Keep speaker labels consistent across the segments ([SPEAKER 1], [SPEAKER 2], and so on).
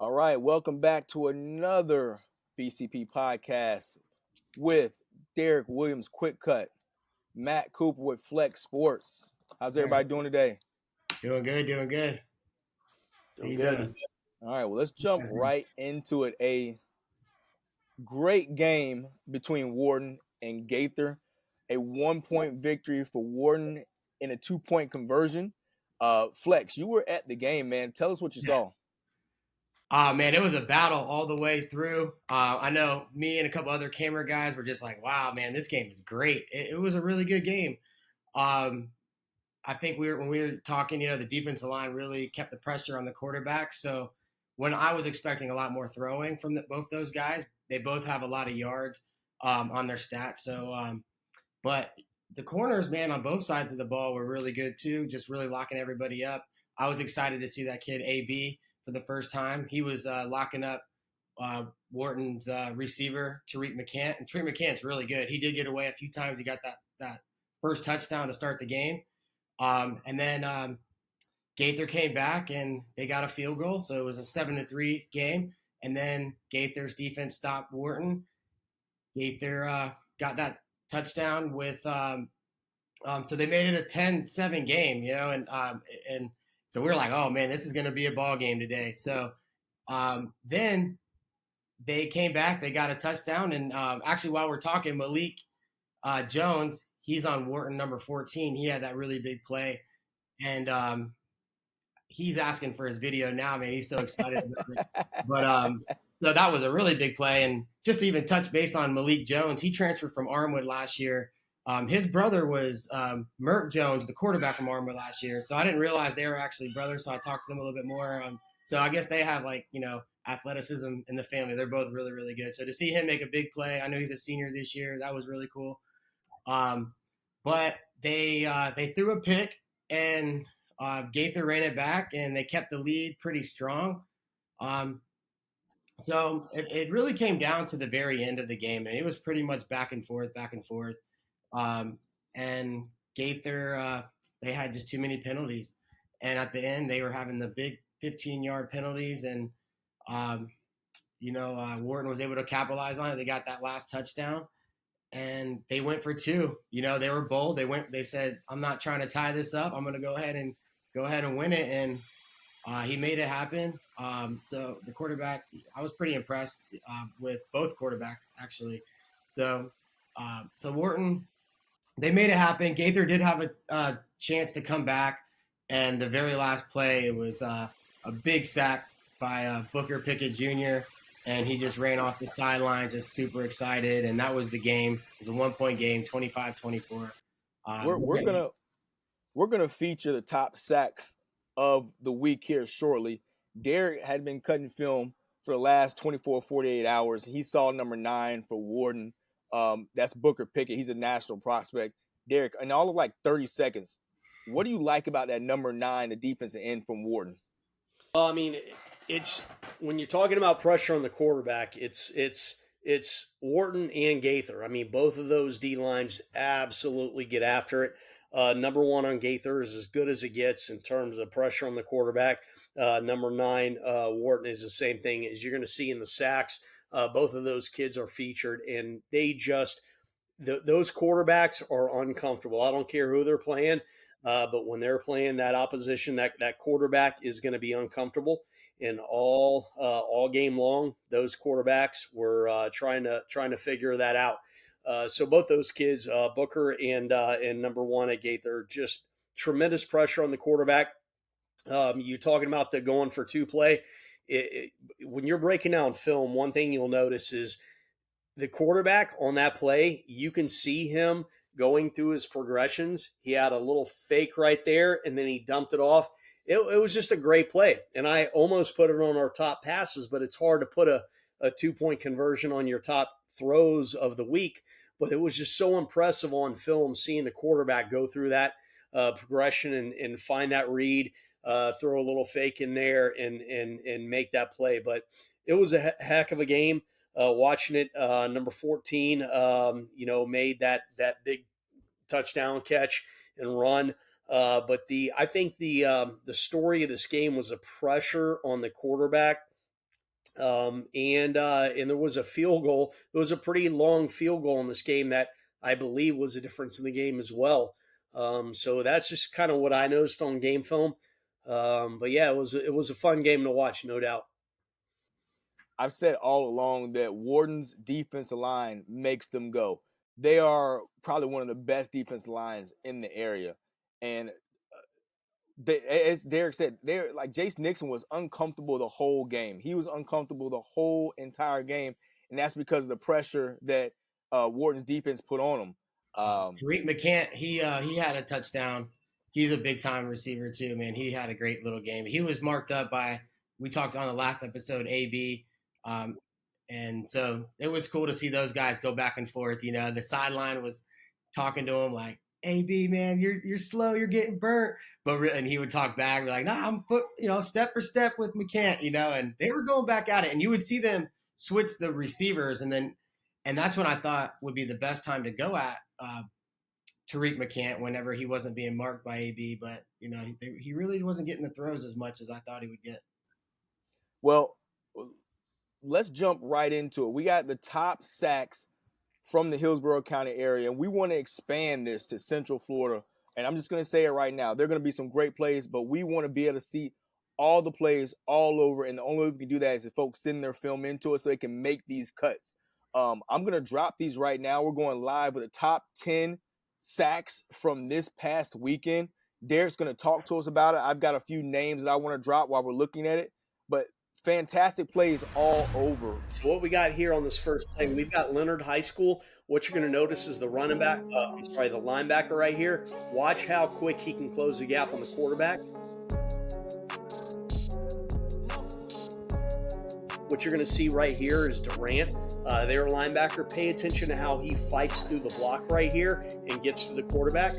[SPEAKER 1] All right, welcome back to another BCP podcast with Derek Williams, Quick Cut, Matt Cooper with Flex Sports. How's everybody doing today?
[SPEAKER 2] Doing good.
[SPEAKER 3] Doing good.
[SPEAKER 1] All right, well, let's jump right into it. A great game between Wharton and Gaither. A 1-point victory for Wharton in a 2-point conversion. Flex, you were at the game, man. Tell us what you saw.
[SPEAKER 2] Man, it was a battle all the way through. I know me and a couple other camera guys were just like, wow, man, this game is great. It was a really good game. I think when we were talking, the defensive line really kept the pressure on the quarterback. So when I was expecting a lot more throwing from both those guys, they both have a lot of yards on their stats. So, but the corners, man, on both sides of the ball were really good too, just really locking everybody up. I was excited to see that kid AB for the first time. He was locking up Wharton's receiver, Tariq McCant. And Tariq McCant's really good. He did get away a few times. He got that first touchdown to start the game. And then Gaither came back and they got a field goal. So it was a 7-3 game. And then Gaither's defense stopped Wharton. Gaither got that touchdown with so they made it a 10-7 game, and so we were like, oh man, this is going to be a ball game today. So then they came back, they got a touchdown, and actually while we're talking, Malik Jones, he's on Wharton number 14. He had that really big play, and he's asking for his video now, man. He's so excited about it. But so that was a really big play, and just to even touch base on Malik Jones, he transferred from Armwood last year. His brother was Mert Jones, the quarterback from Armwood last year. So I didn't realize they were actually brothers. So I talked to them a little bit more. So I guess they have athleticism in the family. They're both really, really good. So to see him make a big play, I know he's a senior this year. That was really cool. But they threw a pick and Gaither ran it back and they kept the lead pretty strong. So it really came down to the very end of the game, and it was pretty much back and forth. And Gaither, they had just too many penalties. And at the end, they were having the big 15-yard penalties. And, Wharton was able to capitalize on it. They got that last touchdown. And they went for two. They were bold. They said, I'm not trying to tie this up. I'm going to go ahead and win it. And he made it happen. So the quarterback, I was pretty impressed with both quarterbacks, actually. So Wharton, they made it happen. Gaither did have a chance to come back, and the very last play, it was a big sack by Booker Pickett Jr., and he just ran off the sideline, just super excited, and that was the game. It was a 1-point game, 25-24.
[SPEAKER 1] We're gonna feature the top sacks of the week here shortly. Derek had been cutting film for the last 24, 48 hours. He saw number 9 for Wharton. That's Booker Pickett. He's a national prospect. Derek, in all of 30 seconds, what do you like about that number 9, the defensive end from Wharton?
[SPEAKER 3] I mean, it's when you're talking about pressure on the quarterback, it's Wharton and Gaither. I mean, both of those D lines absolutely get after it. Number 1 on Gaither is as good as it gets in terms of pressure on the quarterback. Number 9, Wharton is the same thing as you're going to see in the sacks. Both of those kids are featured, and they just those quarterbacks are uncomfortable. I don't care who they're playing, but when they're playing that opposition, that quarterback is going to be uncomfortable. And all game long, those quarterbacks were trying to figure that out. So both those kids, Booker and number 1 at Gaither, just tremendous pressure on the quarterback. You're talking about the going for 2 play. When you're breaking down film, one thing you'll notice is the quarterback on that play, you can see him going through his progressions. He had a little fake right there, and then he dumped it off. It was just a great play. And I almost put it on our top passes, but it's hard to put a 2-point conversion on your top throws of the week. But it was just so impressive on film, seeing the quarterback go through that progression and find that read, throw a little fake in there and make that play. But it was a heck of a game. Watching it, number 14, made that big touchdown catch and run. But I think the story of this game was the pressure on the quarterback And there was a field goal. It was a pretty long field goal in this game that I believe was a difference in the game as well. So that's just kind of what I noticed on game film. But yeah, it was a fun game to watch, no doubt.
[SPEAKER 1] I've said all along that Wharton's defensive line makes them go. They are probably one of the best defensive lines in the area. And as Derek said, they're like Jace Nixon was uncomfortable the whole game. He was uncomfortable the whole entire game, and that's because of the pressure that Wharton's defense put on him.
[SPEAKER 2] Tariq McCant, he had a touchdown. He's a big time receiver too, man. He had a great little game. He was marked up by, we talked on the last episode, AB. And so it was cool to see those guys go back and forth. You know, the sideline was talking to him like, AB, man, you're slow, you're getting burnt. And he would talk back, like, nah, I'm step for step with McCant, and they were going back at it. And you would see them switch the receivers, and that's when I thought would be the best time to go at Tariq McCant whenever he wasn't being marked by AB. But, he really wasn't getting the throws as much as I thought he would get.
[SPEAKER 1] Well, let's jump right into it. We got the top sacks from the Hillsborough County area, and we want to expand this to Central Florida. And I'm just going to say it right now. There are going to be some great plays, but we want to be able to see all the plays all over, and the only way we can do that is if folks send their film into it so they can make these cuts. I'm going to drop these right now. We're going live with the top 10 sacks from this past weekend. Derek's going to talk to us about it. I've got a few names that I want to drop while we're looking at it, but fantastic plays all over.
[SPEAKER 3] So what we got here on this first play, we've got Leonard High School. What you're going to notice is the the linebacker right here. Watch how quick he can close the gap on the quarterback. What you're going to see right here is Durant, their linebacker. Pay attention to how he fights through the block right here and gets to the quarterback.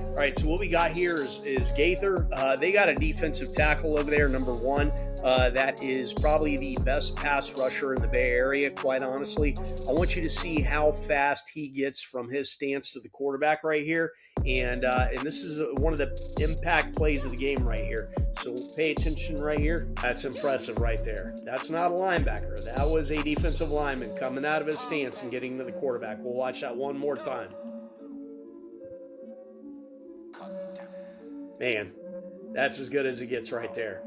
[SPEAKER 3] All right, so what we got here is Gaither. They got a defensive tackle over there, number 1. That is probably the best pass rusher in the Bay Area, quite honestly. I want you to see how fast he gets from his stance to the quarterback right here. And this is one of the impact plays of the game right here. So pay attention right here. That's impressive right there. That's not a linebacker. That was a defensive lineman coming out of his stance and getting to the quarterback. We'll watch that one more time. Man, that's as good as it gets right there.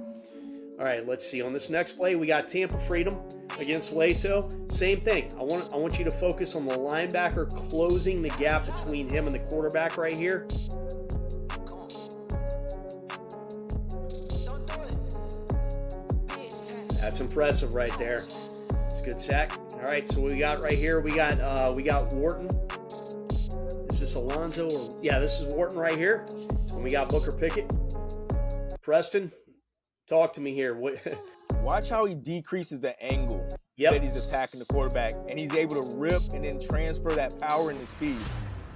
[SPEAKER 3] All right, let's see. On this next play, we got Tampa Freedom against Leto. Same thing. I want you to focus on the linebacker closing the gap between him and the quarterback right here. That's impressive right there. It's a good sack. All right, so what we got right here, we got Wharton. Is this Alonzo? Yeah, this is Wharton right here. And we got Booker Pickett. Preston, talk to me here.
[SPEAKER 1] Watch how he decreases the angle
[SPEAKER 3] Yep.
[SPEAKER 1] that he's attacking the quarterback, and he's able to rip and then transfer that power and the speed.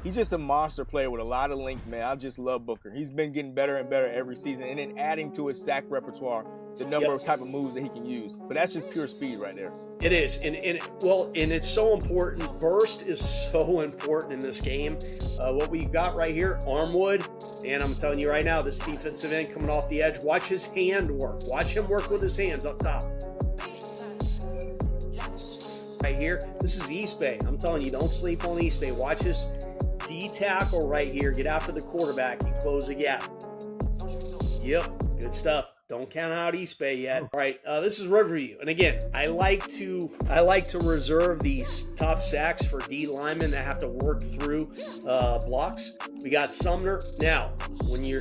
[SPEAKER 1] He's just a monster player with a lot of length, man. I just love Booker. He's been getting better and better every season, and then adding to his sack repertoire the number of type of moves that he can use. But that's just pure speed right there.
[SPEAKER 3] It is, and it's so important. Burst is so important in this game. What we've got right here, Armwood, and I'm telling you right now, this defensive end coming off the edge. Watch his hand work. Watch him work with his hands up top. Right here, this is East Bay. I'm telling you, don't sleep on East Bay. Watch this D tackle right here. Get after the quarterback and close the gap. Yep, good stuff. Don't count out East Bay yet. All right, this is Riverview, and again, I like to reserve these top sacks for D linemen that have to work through blocks. We got Sumner. Now, when you're,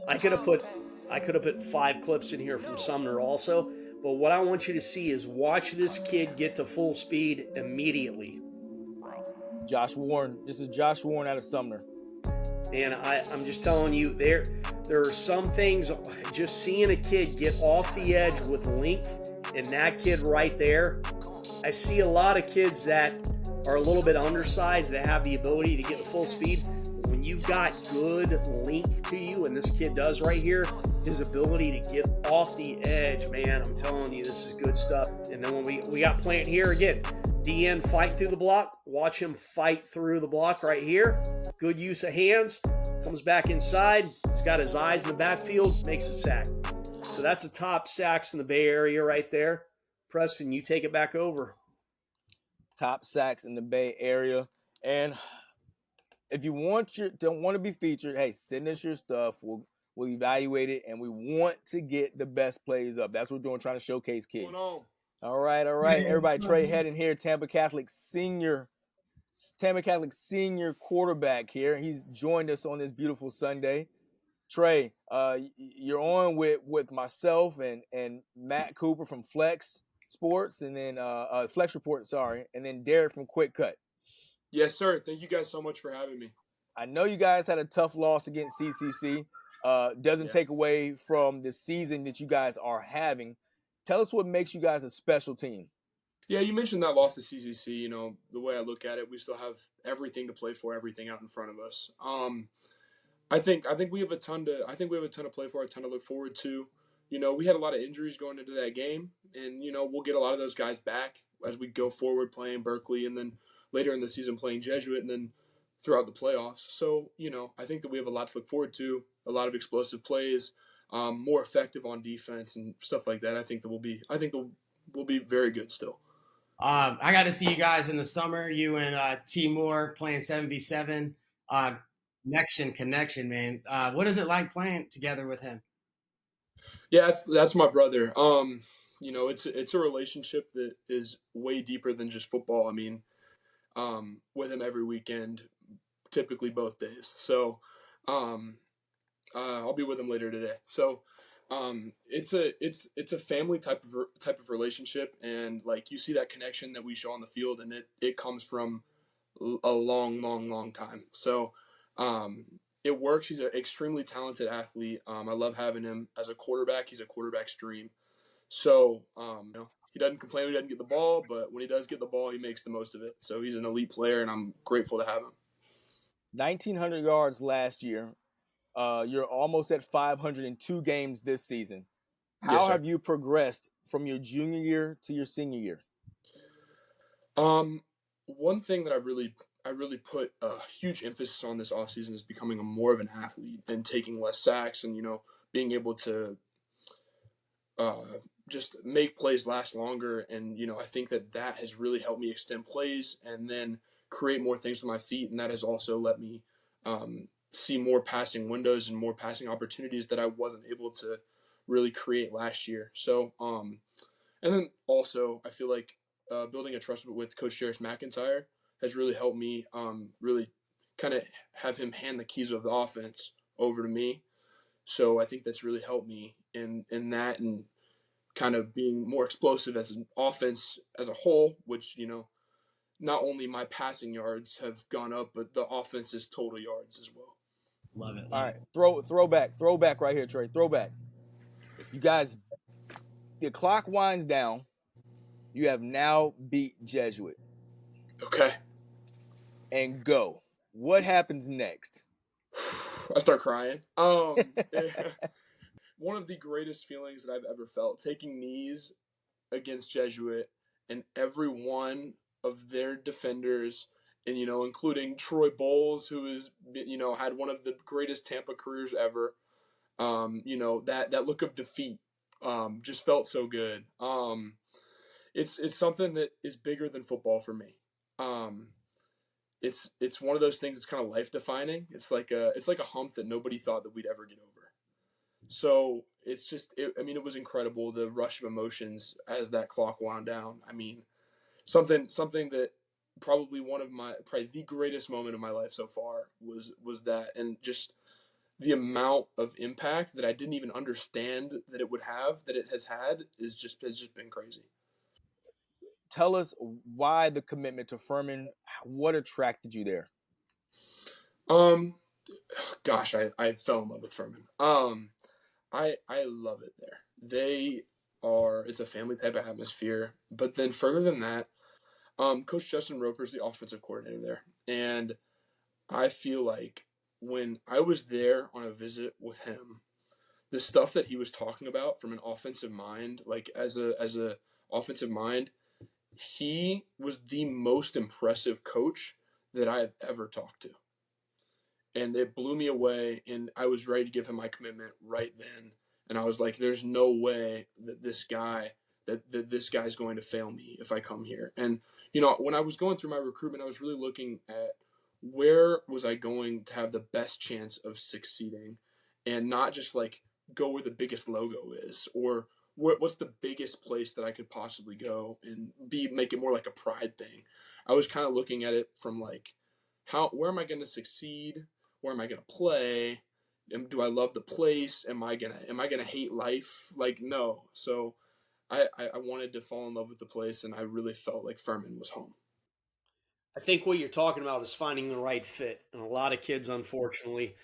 [SPEAKER 3] I could have put 5 clips in here from Sumner also, but what I want you to see is watch this kid get to full speed immediately.
[SPEAKER 1] Josh Warren. This is Josh Warren out of Sumner.
[SPEAKER 3] And I'm just telling you, there are some things, just seeing a kid get off the edge with length, and that kid right there, I see a lot of kids that are a little bit undersized that have the ability to get to full speed. When you've got good length to you, and this kid does right here, his ability to get off the edge, man, I'm telling you, this is good stuff. And then when we got Plant here again, DN fight through the block. Watch him fight through the block right here. Good use of hands. Comes back inside. He's got his eyes in the backfield. Makes a sack. So that's the top sacks in the Bay Area right there. Preston, you take it back over.
[SPEAKER 1] Top sacks in the Bay Area. And if you don't want to be featured, hey, send us your stuff. We'll evaluate it, and we want to get the best plays up. That's what we're doing, trying to showcase kids. All right. Everybody, Trey Hedden here, Tampa Catholic senior quarterback here. He's joined us on this beautiful Sunday. Trey, you're on with myself and Matt Cooper from Flex Sports, and then Flex Report, and then Derek from Quick Cut.
[SPEAKER 4] Yes, sir. Thank you guys so much for having me.
[SPEAKER 1] I know you guys had a tough loss against CCC. Doesn't take away from the season that you guys are having. Tell us what makes you guys a special team.
[SPEAKER 4] Yeah, you mentioned that loss to CCC. You know, the way I look at it, we still have everything to play for, everything out in front of us. I think we have a ton to play for, a ton to look forward to. You know, we had a lot of injuries going into that game, and you know, we'll get a lot of those guys back as we go forward playing Berkeley, and then later in the season playing Jesuit, and then throughout the playoffs. So, you know, I think that we have a lot to look forward to, a lot of explosive plays, more effective on defense and stuff like that. I think we'll be very good still.
[SPEAKER 2] I got to see you guys in the summer, you and T Moore playing 7v7. Connection, man. What is it like playing together with him?
[SPEAKER 4] Yeah, that's my brother. You know, it's a relationship that is way deeper than just football. I mean, with him every weekend, typically both days. So, I'll be with him later today. So, it's a family type of relationship, and like you see that connection that we show on the field, and it comes from a long time. So, it works. He's an extremely talented athlete. I love having him as a quarterback. He's a quarterback's dream. So, you know, he doesn't complain when he doesn't get the ball, but when he does get the ball, he makes the most of it. So he's an elite player, and I'm grateful to have him.
[SPEAKER 1] 1,900 yards last year. You're almost at 502 games this season. How have you progressed from your junior year to your senior year?
[SPEAKER 4] One thing that I really put a huge emphasis on this offseason is becoming more of an athlete and taking less sacks, and you know, being able to just make plays last longer. And you know, I think that has really helped me extend plays and then create more things with my feet, and that has also let me see more passing windows and more passing opportunities that I wasn't able to really create last year. So and then also I feel like building a trust with Coach Jarris McIntyre has really helped me really kind of have him hand the keys of the offense over to me. So I think that's really helped me in that, and kind of being more explosive as an offense as a whole, which, you know, not only my passing yards have gone up, but the offense's total yards as well.
[SPEAKER 2] Love it.
[SPEAKER 1] All right, throwback right here, Trey. Throwback. You guys, the clock winds down. You have now beat Jesuit.
[SPEAKER 4] Okay.
[SPEAKER 1] And go. What happens next?
[SPEAKER 4] I start crying. One of the greatest feelings that I've ever felt, taking knees against Jesuit and every one of their defenders, and, you know, including Troy Bowles, who is, you know, had one of the greatest Tampa careers ever. You know, that look of defeat just felt so good. It's something that is bigger than football for me. It's one of those things that's kind of life defining. It's like a hump that nobody thought that we'd ever get over. So it's just, it was incredible, the rush of emotions as that clock wound down. I mean, something that probably the greatest moment of my life so far was that, and just the amount of impact that I didn't even understand that it would have, that it has had, has just been crazy.
[SPEAKER 1] Tell us why the commitment to Furman. What attracted you there?
[SPEAKER 4] Gosh, I fell in love with Furman. I love it there. It's a family type of atmosphere. But then further than that, Coach Justin Roper is the offensive coordinator there. And I feel like when I was there on a visit with him, the stuff that he was talking about from an offensive mind, like as a offensive mind, he was the most impressive coach that I have ever talked to. And it blew me away, and I was ready to give him my commitment right then And I was like, there's no way that this guy's going to fail me if I come here. And, when I was going through my recruitment, I was really looking at where was I going to have the best chance of succeeding, and not just like go where the biggest logo is, or what's the biggest place that I could possibly go and make it more like a pride thing. I was kind of looking at it from like, where am I going to succeed? Where am I going to play? Do I love the place? Am I gonna hate life? Like, no. So I wanted to fall in love with the place, and I really felt like Furman was home.
[SPEAKER 3] I think what you're talking about is finding the right fit, and a lot of kids, unfortunately,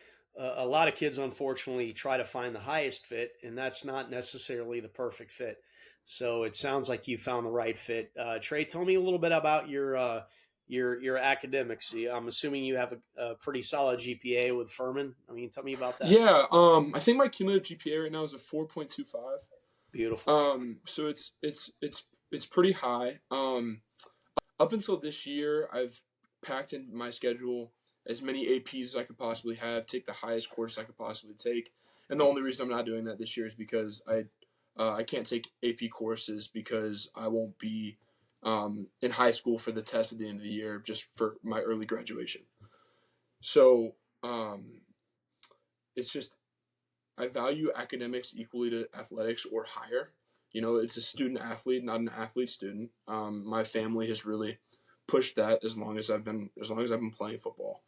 [SPEAKER 3] try to find the highest fit, and that's not necessarily the perfect fit. So it sounds like you found the right fit. Trey, tell me a little bit about your academics. I'm assuming you have a pretty solid GPA with Furman. I mean, tell me about that.
[SPEAKER 4] Yeah, I think my cumulative GPA right now is a 4.25.
[SPEAKER 3] Beautiful.
[SPEAKER 4] So it's pretty high. Up until this year, I've packed in my schedule as many APs as I could possibly have, take the highest course I could possibly take. And the only reason I'm not doing that this year is because I can't take AP courses because I won't be in high school for the test at the end of the year, just for my early graduation. So it's just, I value academics equally to athletics or higher. It's a student athlete, not an athlete student. My family has really pushed that as long as I've been playing football.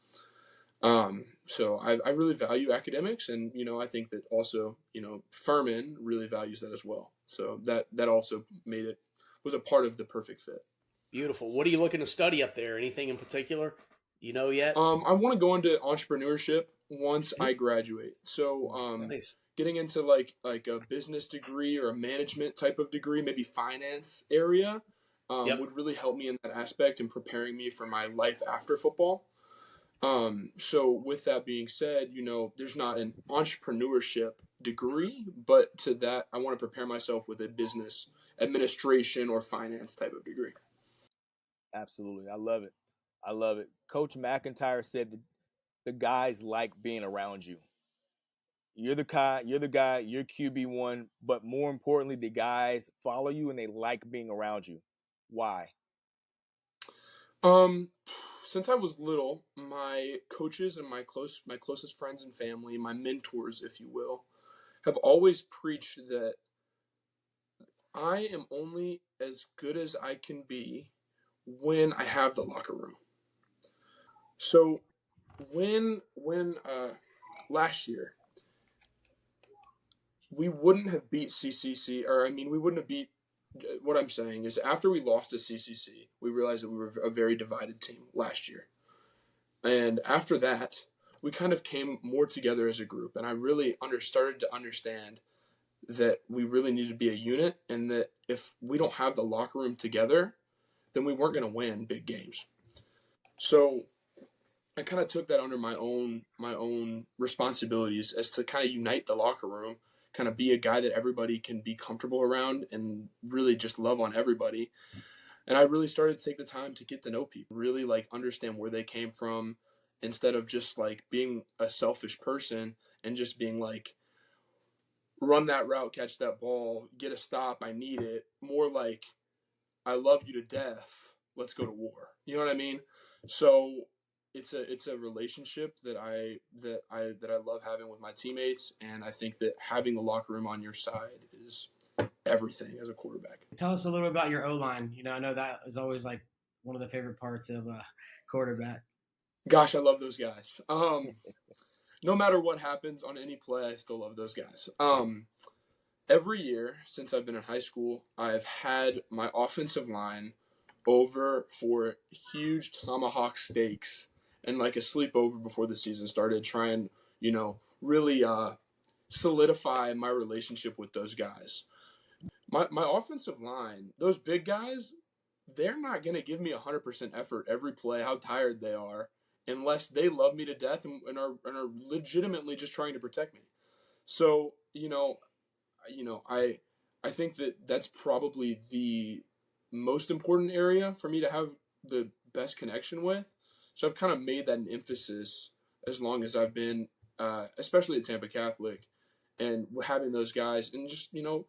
[SPEAKER 4] So I really value academics, and I think that also Furman really values that as well. So that also was a part of the perfect fit.
[SPEAKER 3] Beautiful. What are you looking to study up there? Anything in particular? Yet?
[SPEAKER 4] I want to go into entrepreneurship once I graduate. So
[SPEAKER 3] Nice.
[SPEAKER 4] Getting into like a business degree or a management type of degree, maybe finance area, would really help me in that aspect and preparing me for my life after football. So with that being said, there's not an entrepreneurship degree, but to that, I want to prepare myself with a business administration or finance type of degree.
[SPEAKER 1] Absolutely. I love it. I love it. Coach McIntyre said that the guys like being around you. You're the guy, you're QB1, but more importantly, the guys follow you and they like being around you. Why?
[SPEAKER 4] Since I was little, my coaches and my closest friends and family, my mentors, if you will, have always preached that I am only as good as I can be when I have the locker room. So when last year we wouldn't have beat CCC, or I mean we wouldn't have beat. What I'm saying is, after we lost to CCC, we realized that we were a very divided team last year. And after that, we kind of came more together as a group. And I really started to understand that we really need to be a unit, and that if we don't have the locker room together, then we weren't going to win big games. So I kind of took that under my own responsibilities as to kind of unite the locker room, kind of be a guy that everybody can be comfortable around and really just love on everybody. And I really started to take the time to get to know people, really like understand where they came from, instead of just like being a selfish person and just being like, run that route, catch that ball, get a stop, I need it. More like, I love you to death, let's go to war. You know what I mean? So it's a relationship that I love having with my teammates, and I think that having the locker room on your side is everything as a quarterback.
[SPEAKER 2] Tell us a little bit about your O-line. I know that is always like one of the favorite parts of a quarterback.
[SPEAKER 4] Gosh, I love those guys. No matter what happens on any play, I still love those guys. Every year since I've been in high school, I've had my offensive line over for huge tomahawk steaks and like a sleepover before the season started, try and, really solidify my relationship with those guys. My offensive line, those big guys, they're not going to give me 100% effort every play, how tired they are, unless they love me to death and are legitimately just trying to protect me. So, I think that that's probably the most important area for me to have the best connection with. So I've kind of made that an emphasis as long as I've been, especially at Tampa Catholic. and having those guys and just, you know,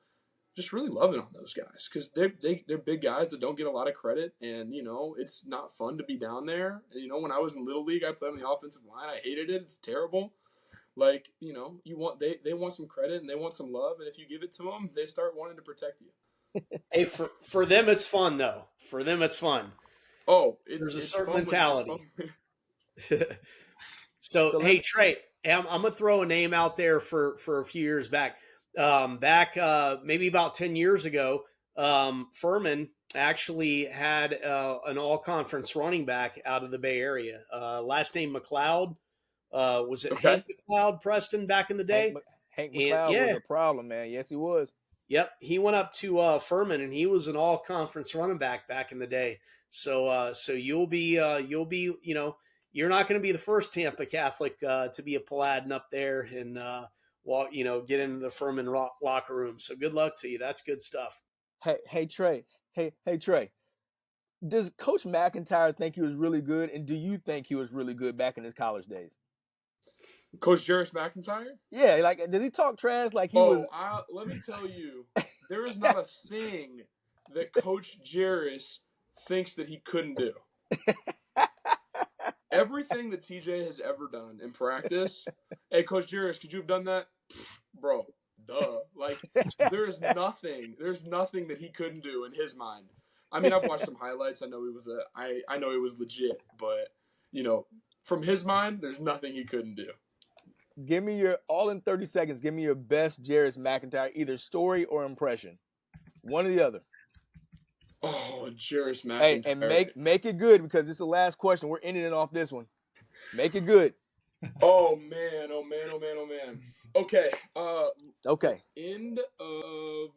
[SPEAKER 4] just really loving on those guys because they're big guys that don't get a lot of credit. And, you know, it's not fun to be down there. And, you know, when I was in Little League, I played on the offensive line. I hated it. It's terrible. Like, you know, they want some credit and they want some love. And if you give it to them, they start wanting to protect you.
[SPEAKER 3] Hey, for them, it's fun, though. For them, it's fun.
[SPEAKER 4] Oh,
[SPEAKER 3] there's a
[SPEAKER 4] it's
[SPEAKER 3] certain
[SPEAKER 4] fun
[SPEAKER 3] mentality. So hey, Trey, I'm going to throw a name out there for a few years back. Maybe about 10 years ago, Furman actually had an all-conference running back out of the Bay Area. Last name McLeod. Was it Hank McLeod, Preston, back in the day?
[SPEAKER 1] Hank McLeod was a problem, man. Yes, he was.
[SPEAKER 3] Yep, he went up to Furman, and he was an all-conference running back in the day. So you'll be, you know, you're not going to be the first Tampa Catholic to be a Paladin up there and you know, get into the Furman locker room. So good luck to you. That's good stuff.
[SPEAKER 1] Hey Trey. Hey Trey. Does Coach McIntyre think he was really good, and do you think he was really good back in his college days?
[SPEAKER 4] Coach Jarris McIntyre?
[SPEAKER 1] Yeah, like, did he talk trash like he was?
[SPEAKER 4] Let me tell you, there is not a thing that Coach Jarris thinks that he couldn't do. Everything that TJ has ever done in practice, hey, Coach Jarris, could you have done that? Bro, duh. Like, there's nothing that he couldn't do in his mind. I mean, I've watched some highlights. I know I know he was legit, but, you know, from his mind, there's nothing he couldn't do.
[SPEAKER 1] Give me all in 30 seconds. Give me your best Jarris McIntyre, either story or impression. One or the other.
[SPEAKER 4] Oh, Jarris McIntyre.
[SPEAKER 1] Hey, and make it good because it's the last question. We're ending it off this one. Make it good.
[SPEAKER 4] Oh man. Okay.
[SPEAKER 1] Okay.
[SPEAKER 4] End of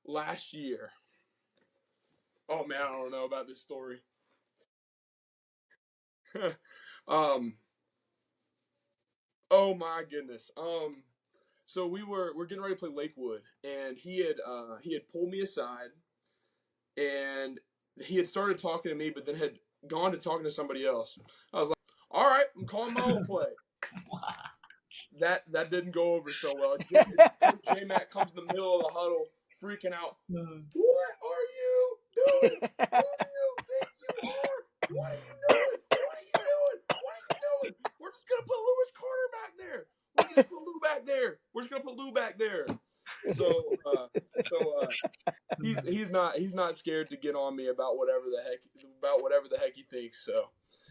[SPEAKER 4] last year. Oh man, I don't know about this story. Oh my goodness. So we're getting ready to play Lakewood, and he had pulled me aside, and he had started talking to me, but then had gone to talking to somebody else. I was like, all right, I'm calling my own play. That didn't go over so well. J-Mac comes in the middle of the huddle, freaking out. What are you doing? Who do you think you are? What are you doing? We're just gonna put Lewis Carter back there. We're just gonna put Lou back there. So he's not scared to get on me about whatever the heck he thinks. So,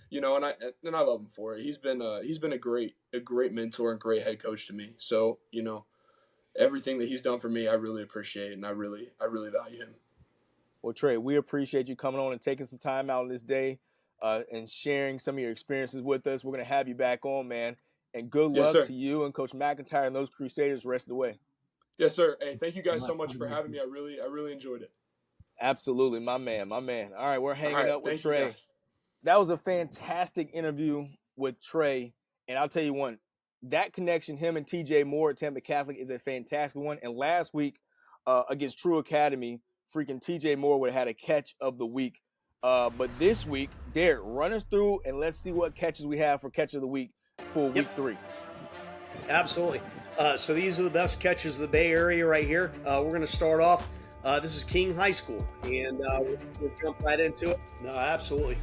[SPEAKER 4] you know, and I love him for it. He's been a great mentor and great head coach to me. So, you know, everything that he's done for me, I really appreciate, and I really value him.
[SPEAKER 1] Well, Trey, we appreciate you coming on and taking some time out on this day and sharing some of your experiences with us. We're gonna have you back on, man. And good luck to you and Coach McIntyre and those Crusaders the rest of the way.
[SPEAKER 4] Yes, sir. Hey, thank you guys so much for having me. I really enjoyed it.
[SPEAKER 1] Absolutely, my man. All right, we're hanging up with Trey. That was a fantastic interview with Trey. And I'll tell you one, that connection, him and TJ Moore at Tampa Catholic, is a fantastic one. And last week against True Academy, freaking TJ Moore would have had a catch of the week. But this week, Derek, run us through and let's see what catches we have for catch of the week for week 3.
[SPEAKER 3] Absolutely. So these are the best catches of the Bay Area right here. We're going to start off. This is King High School, and we'll jump right into it. No, absolutely.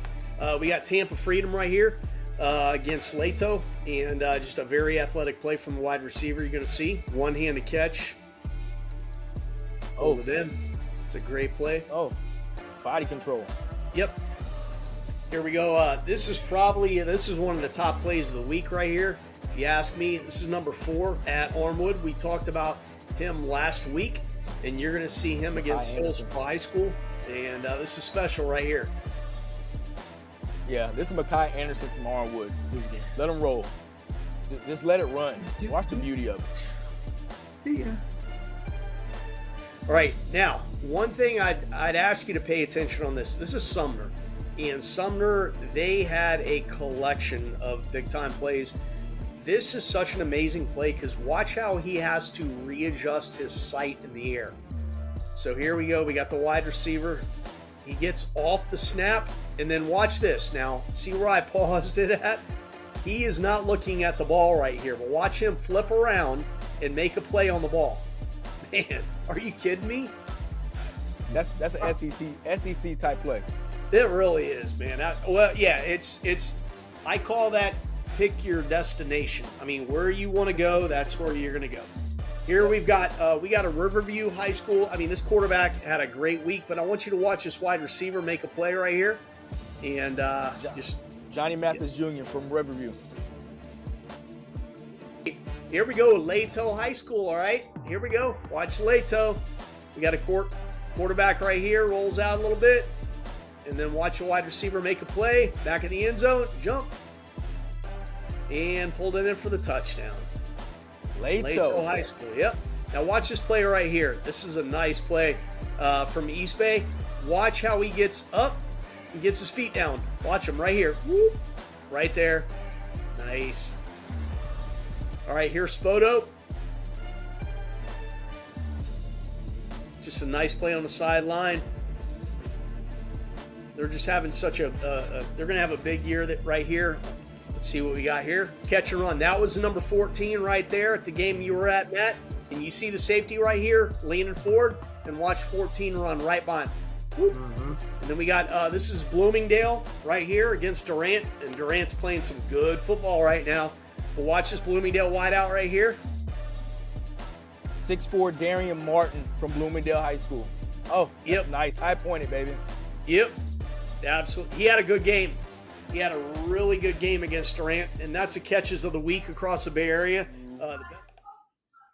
[SPEAKER 3] We got Tampa Freedom right here against Leto, and just a very athletic play from the wide receiver. You're going to see one-handed catch. Hold it in. It's a great play.
[SPEAKER 1] Oh, body control.
[SPEAKER 3] Yep. Here we go. This is one of the top plays of the week right here. If you ask me, this is number 4 at Armwood. We talked about him last week, and you're going to see him against Hillsborough High School. And this is special right here.
[SPEAKER 1] Yeah, this is Mekhi Anderson from Armwood. Let him roll. Just let it run. Watch the beauty of it.
[SPEAKER 5] See ya.
[SPEAKER 3] All right, now, one thing I'd ask you to pay attention on this. This is Sumner. And Sumner, they had a collection of big-time plays. This is such an amazing play because watch how he has to readjust his sight in the air. So here we go. We got the wide receiver. He gets off the snap, and then watch this. Now, see where I paused it at? He is not looking at the ball right here, but watch him flip around and make a play on the ball. Man, are you kidding me?
[SPEAKER 1] That's an SEC type play.
[SPEAKER 3] It really is, man. It's I call that pick your destination. I mean, where you want to go, that's where you're going to go. Here we got a Riverview High School. I mean, this quarterback had a great week, but I want you to watch this wide receiver make a play right here. And just
[SPEAKER 1] Johnny Mathis Jr. from Riverview.
[SPEAKER 3] Here we go, Leto High School, all right? Here we go. Watch Leto. We got a quarterback right here, rolls out a little bit, and then watch a wide receiver make a play, back in the end zone, jump, and pulled it in for the touchdown. Leto High School, yep. Now watch this play right here. This is a nice play from East Bay. Watch how he gets up and gets his feet down. Watch him right here. Whoop, right there. Nice. All right, here's Spoto. Just a nice play on the sideline. They're just having such they're going to have a big year right here. Let's see what we got here. Catch and run. That was the number 14 right there at the game you were at, Matt. And you see the safety right here leaning forward, and watch 14 run right by him. Mm-hmm. And then we got, this is Bloomingdale right here against Durant. And Durant's playing some good football right now. But watch this Bloomingdale wideout right here.
[SPEAKER 1] 6'4" Darian Martin from Bloomingdale High School. Oh, yep. Nice. High pointed, baby.
[SPEAKER 3] Yep. Absolutely. He had a good game. He had a really good game against Durant, and that's the catches of the week across the Bay Area.
[SPEAKER 1] All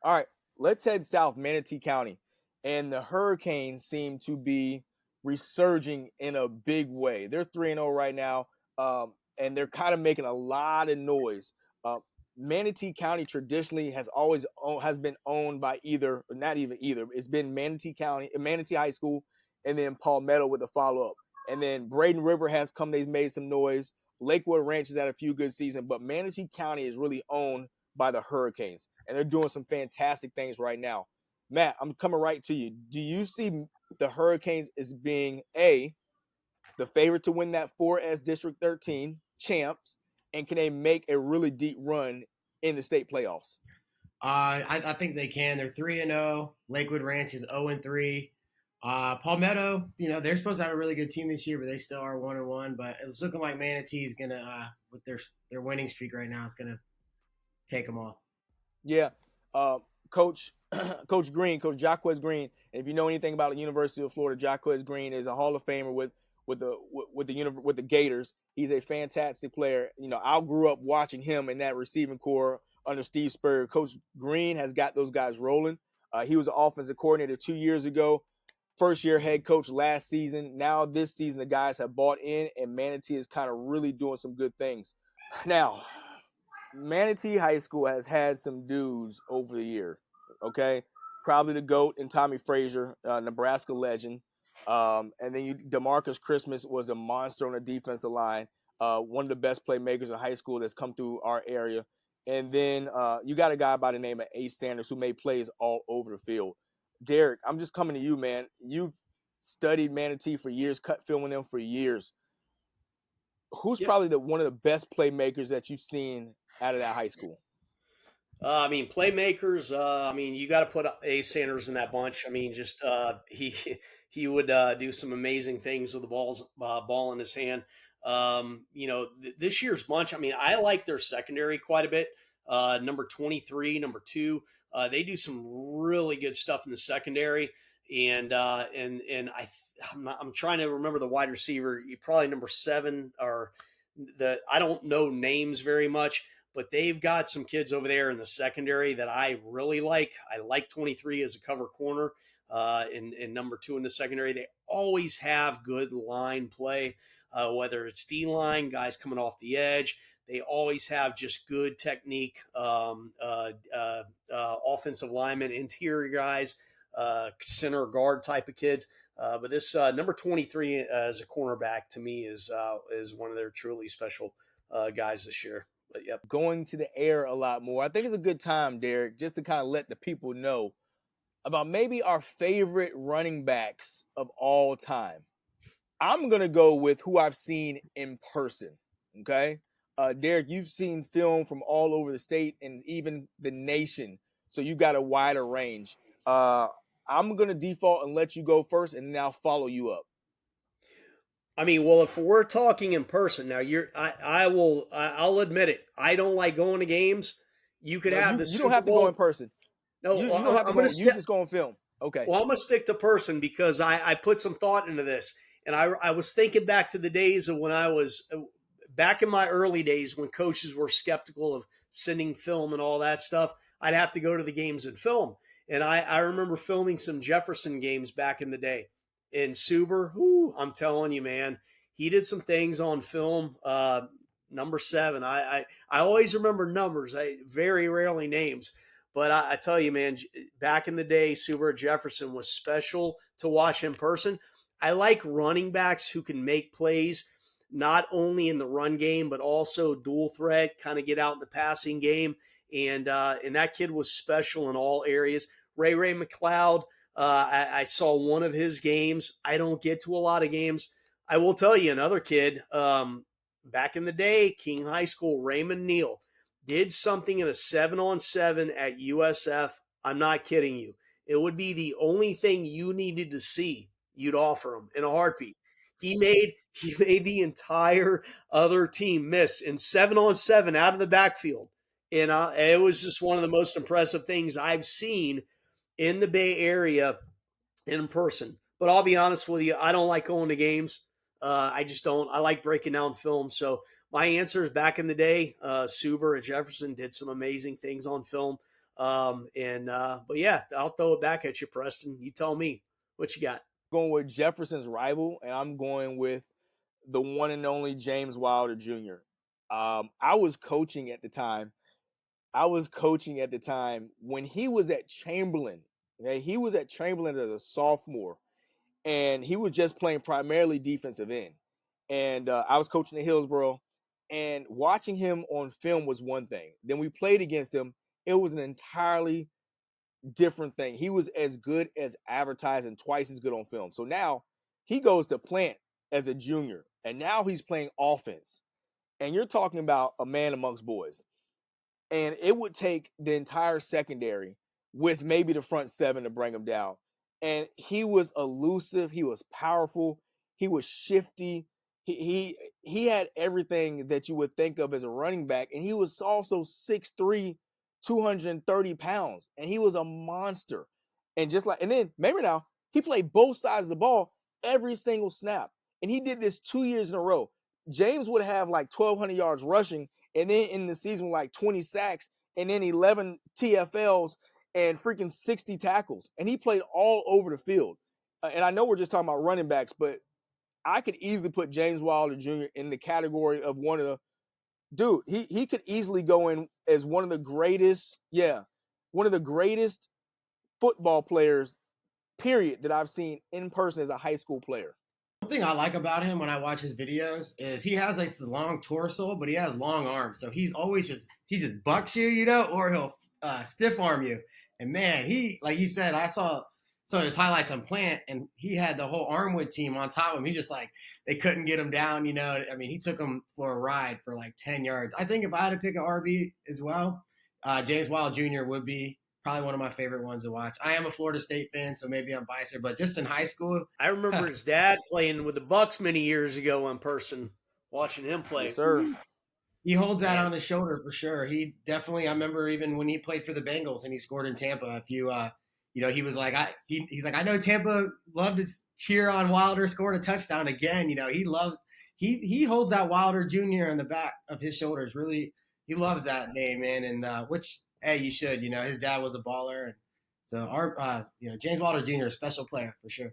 [SPEAKER 1] right, let's head south, Manatee County. And the Hurricanes seem to be resurging in a big way. They're 3-0 right now, and they're kind of making a lot of noise. Manatee County traditionally has been owned by either, or not even either. It's been Manatee High School, and then Palmetto with a follow-up. And then Braden River has come. They've made some noise. Lakewood Ranch has had a few good seasons, but Manatee County is really owned by the Hurricanes, and they're doing some fantastic things right now. Matt, I'm coming right to you. Do you see the Hurricanes as being the favorite to win that 4S District 13 champs, and can they make a really deep run in the state playoffs?
[SPEAKER 2] I think they can. They're 3-0. Lakewood Ranch is 0-3. Palmetto, they're supposed to have a really good team this year, but they still are 1-1. But it's looking like Manatee is gonna, with their winning streak right now, it's gonna take them all.
[SPEAKER 1] Yeah, Coach Green, Coach Jacquez Green. And if you know anything about the University of Florida, Jacquez Green is a Hall of Famer with the Gators. He's a fantastic player. I grew up watching him in that receiving core under Steve Spurrier. Coach Green has got those guys rolling. He was an offensive coordinator 2 years ago. First-year head coach last season. Now this season, the guys have bought in, and Manatee is kind of really doing some good things. Now, Manatee High School has had some dudes over the year, okay? Probably the GOAT and Tommy Frazier, Nebraska legend. And then DeMarcus Christmas was a monster on the defensive line, one of the best playmakers in high school that's come through our area. And then you got a guy by the name of Ace Sanders who made plays all over the field. Derek, I'm just coming to you, man. You've studied Manatee for years, cut film with them for years. Who's probably one of the best playmakers that you've seen out of that high school?
[SPEAKER 3] Playmakers. You got to put Ace Sanders in that bunch. Just he would do some amazing things with the ball in his hand. This year's bunch. I like their secondary quite a bit. Number 23, number 2. They do some really good stuff in the secondary, and I'm trying to remember the wide receiver. You probably number 7 or I don't know names very much, but they've got some kids over there in the secondary that I really like. I like 23 as a cover corner, and number 2 in the secondary. They always have good line play, whether it's D-line, guys coming off the edge. They always have just good technique, offensive linemen, interior guys, center guard type of kids. But this number 23 as a cornerback to me is one of their truly special guys this year. But yep.
[SPEAKER 1] Going to the air a lot more. I think it's a good time, Derek, just to kind of let the people know about maybe our favorite running backs of all time. I'm going to go with who I've seen in person, okay? Derek, you've seen film from all over the state and even the nation. so you got a wider range. I'm gonna default and let you go first, and then I'll follow you up.
[SPEAKER 3] I mean, well, if we're talking in person now, I'll admit it. I don't like going to games. You could
[SPEAKER 1] No,
[SPEAKER 3] have the
[SPEAKER 1] you don't
[SPEAKER 3] Super
[SPEAKER 1] have to go in
[SPEAKER 3] Bowl.
[SPEAKER 1] person.
[SPEAKER 3] No,
[SPEAKER 1] You don't have to
[SPEAKER 3] I'm going
[SPEAKER 1] go.
[SPEAKER 3] to
[SPEAKER 1] You
[SPEAKER 3] stick.
[SPEAKER 1] just go on film. Okay.
[SPEAKER 3] Well, I'm going to stick to person because I put some thought into this, and I was thinking back to the days of when I was back in my early days when coaches were skeptical of sending film and all that stuff. I'd have to go to the games and film, and I remember filming some Jefferson games back in the day. And Suber, I'm telling you, man, he did some things on film. Number 7, I always remember numbers. I very rarely names. But I tell you, man, back in the day, Suber Jefferson was special to watch in person. I like running backs who can make plays, not only in the run game, but also dual threat, kind of get out in the passing game. And that kid was special in all areas. Ray McLeod, I saw one of his games. I don't get to a lot of games. I will tell you another kid, back in the day, King High School, Raymond Neal, did something in a 7-on-7 at USF. I'm not kidding you. It would be the only thing you needed to see. You'd offer him in a heartbeat. He made the entire other team miss in 7-on-7 out of the backfield. And it was just one of the most impressive things I've seen in the Bay Area in person. But I'll be honest with you, I don't like going to games. I just don't. I like breaking down film. So my answer is back in the day, Suber and Jefferson did some amazing things on film. But yeah, I'll throw it back at you, Preston. You tell me what you got.
[SPEAKER 1] Going with Jefferson's rival, and I'm going with the one and only James Wilder Jr. I was coaching at the time. When he was at Chamberlain. Okay, he was at Chamberlain as a sophomore, and he was just playing primarily defensive end. And I was coaching at Hillsboro, and watching him on film was one thing. Then we played against him. It was an entirely different thing. He was as good as advertised and twice as good on film. So now he goes to Plant as a junior, and now he's playing offense. And you're talking about a man amongst boys. And it would take the entire secondary with maybe the front 7 to bring him down. And he was elusive. He was powerful. He was shifty. He had everything that you would think of as a running back. And he was also 6'3", 230 pounds. And he was a monster. And then remember now, he played both sides of the ball every single snap. And he did this 2 years in a row. James would have like 1,200 yards rushing, and then in the season like 20 sacks, and then 11 TFLs and freaking 60 tackles. And he played all over the field. And I know we're just talking about running backs, but I could easily put James Wilder Jr. in the category of he could easily go in as one of the greatest football players, period, that I've seen in person as a high school player.
[SPEAKER 2] One thing I like about him when I watch his videos is he has like this long torso, but he has long arms. So he's always he just bucks you, or he'll stiff arm you. And man, he, like you said, I saw his highlights on Plant, and he had the whole Armwood team on top of him. He just they couldn't get him down, I mean, he took him for a ride for like 10 yards. I think if I had to pick an RB as well, James Wilder Jr. would be probably one of my favorite ones to watch. I am a Florida State fan, so maybe I'm biased here, but just in high school.
[SPEAKER 3] I remember his dad playing with the Bucks many years ago in person, watching him play.
[SPEAKER 1] Yes, sir.
[SPEAKER 2] He holds that on his shoulder for sure. He definitely, I remember even when he played for the Bengals and he scored in Tampa, if you, he was like, he's like, I know Tampa loved to cheer on Wilder scored a touchdown again. He holds that Wilder Jr. on the back of his shoulders. Really, he loves that name, man. And which, hey, you should. His dad was a baller, and so James Wilder Jr. a special player for sure.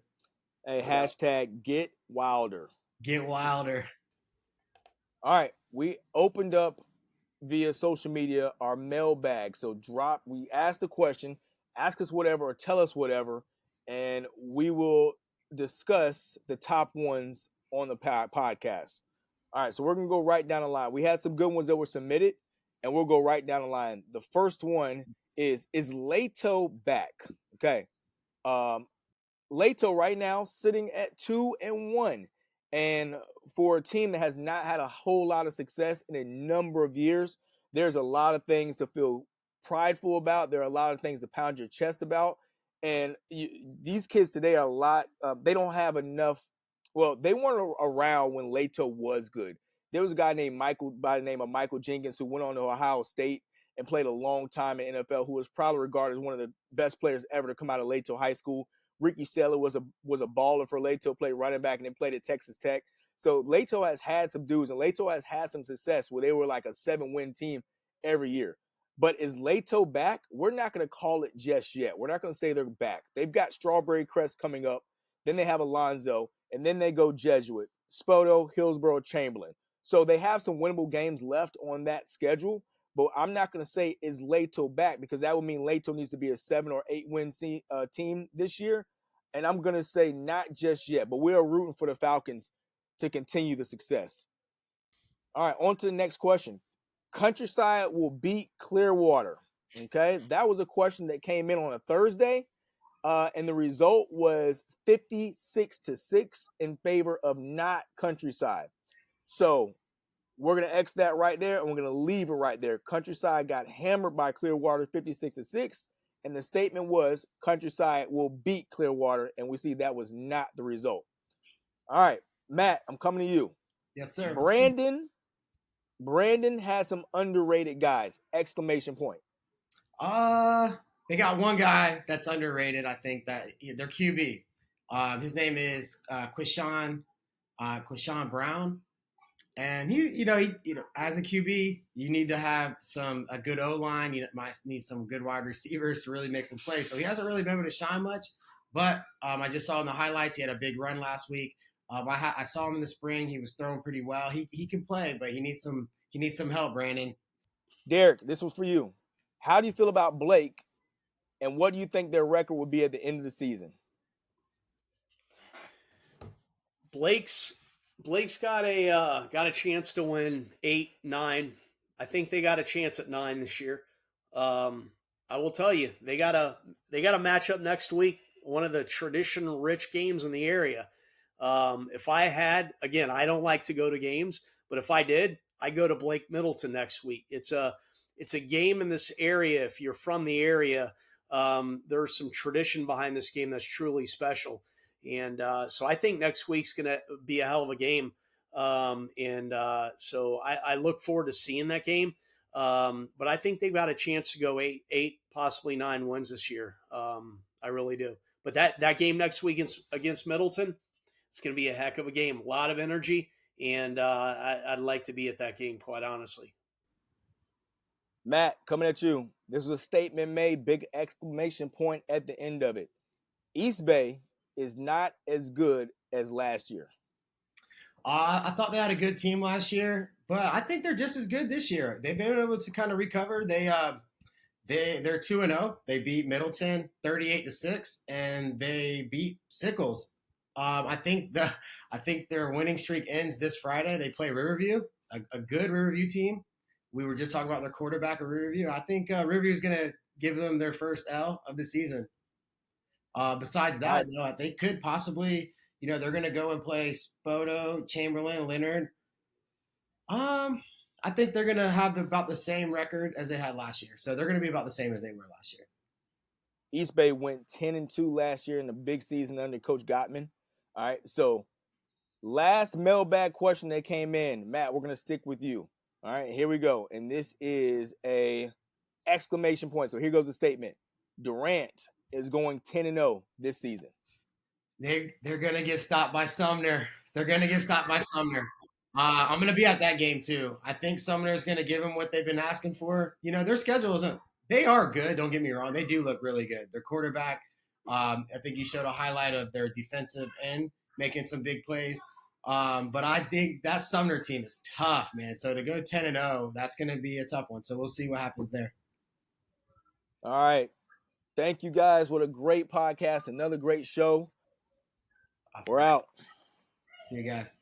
[SPEAKER 1] Hey, hashtag get Wilder.
[SPEAKER 2] Get Wilder.
[SPEAKER 1] All right, we opened up via social media our mailbag. So we asked the question, ask us whatever or tell us whatever, and we will discuss the top ones on the podcast. All right, so we're going to go right down the line. We had some good ones that were submitted, and we'll go right down the line. The first one is Leto back? Okay. Leto right now sitting at 2-1. And for a team that has not had a whole lot of success in a number of years, there's a lot of things to feel prideful about. There are a lot of things to pound your chest about. And these kids today are a lot. They don't have enough. Well, they weren't around when Leto was good. There was a guy named Michael by the name of Michael Jenkins who went on to Ohio State and played a long time in NFL, who was probably regarded as one of the best players ever to come out of Leto High School. Ricky Seller was a baller for Leto, played running back, and then played at Texas Tech. So Leto has had some dudes, and Leto has had some success where they were like a 7-win team every year. But is Leto back? We're not going to call it just yet. We're not going to say they're back. They've got Strawberry Crest coming up. Then they have Alonzo, and then they go Jesuit, Spoto, Hillsborough, Chamberlain. So they have some winnable games left on that schedule. But I'm not going to say is Leto back, because that would mean Leto needs to be a 7 or 8 win team this year. And I'm going to say not just yet, but we're rooting for the Falcons to continue the success. All right, on to the next question. Countryside will beat Clearwater. Okay, that was a question that came in on a Thursday, and the result was 56-6 in favor of not Countryside. So we're going to X that right there, and we're going to leave it right there. Countryside got hammered by Clearwater 56-6, and the statement was Countryside will beat Clearwater, and we see that was not the result. All right, Matt, I'm coming to you.
[SPEAKER 2] Yes, sir.
[SPEAKER 1] Brandon has some underrated guys, exclamation point.
[SPEAKER 2] They got one guy that's underrated, I think, that their QB. His name is Quishon Brown. And he, as a QB, you need to have a good O-line. You might need some good wide receivers to really make some plays. So he hasn't really been able to shine much. But I just saw in the highlights he had a big run last week. I saw him in the spring. He was throwing pretty well. He can play, but he needs some help, Brandon.
[SPEAKER 1] Derek, this was for you. How do you feel about Blake, and what do you think their record will be at the end of the season?
[SPEAKER 3] Blake's got a chance to win 8, 9. I think they got a chance at 9 this year. I will tell you, they got a matchup next week, one of the tradition-rich games in the area. If I had, again, I don't like to go to games, but if I did, I go to Blake Middleton next week. It's a game in this area. If you're from the area, there's some tradition behind this game that's truly special. And so I think next week's going to be a hell of a game. So I look forward to seeing that game. But I think they've got a chance to go 8, possibly 9 wins this year. I really do. But that game next week against Middleton, it's going to be a heck of a game. A lot of energy. And I'd like to be at that game, quite honestly.
[SPEAKER 1] Matt, coming at you. This was a statement made, big exclamation point at the end of it. East Bay is not as good as last year.
[SPEAKER 2] I thought they had a good team last year, but I think they're just as good this year. They've been able to kind of recover. They're 2-0. They beat Middleton 38-6, and they beat Sickles. I think their winning streak ends this Friday. They play Riverview, a good Riverview team. We were just talking about their quarterback at Riverview. I think Riverview is going to give them their first L of the season. Besides that, they could possibly, they're going to go and play Spoto, Chamberlain, Leonard. I think they're going to have about the same record as they had last year. So they're going to be about the same as they were last year.
[SPEAKER 1] East Bay went 10-2 last year in the big season under Coach Gottman. All right, so last mailbag question that came in. Matt, we're going to stick with you. All right, here we go. And this is a exclamation point. So here goes the statement. Durant is going 10-0 this season.
[SPEAKER 2] They're going to get stopped by Sumner. I'm going to be at that game too. I think Sumner is going to give them what they've been asking for. Their schedule isn't – they are good. Don't get me wrong. They do look really good. Their quarterback, I think you showed a highlight of their defensive end making some big plays. But I think that Sumner team is tough, man. So to go 10-0, that's going to be a tough one. So we'll see what happens there.
[SPEAKER 1] All right. Thank you guys. What a great podcast. Another great show. Awesome. We're out.
[SPEAKER 2] See you guys.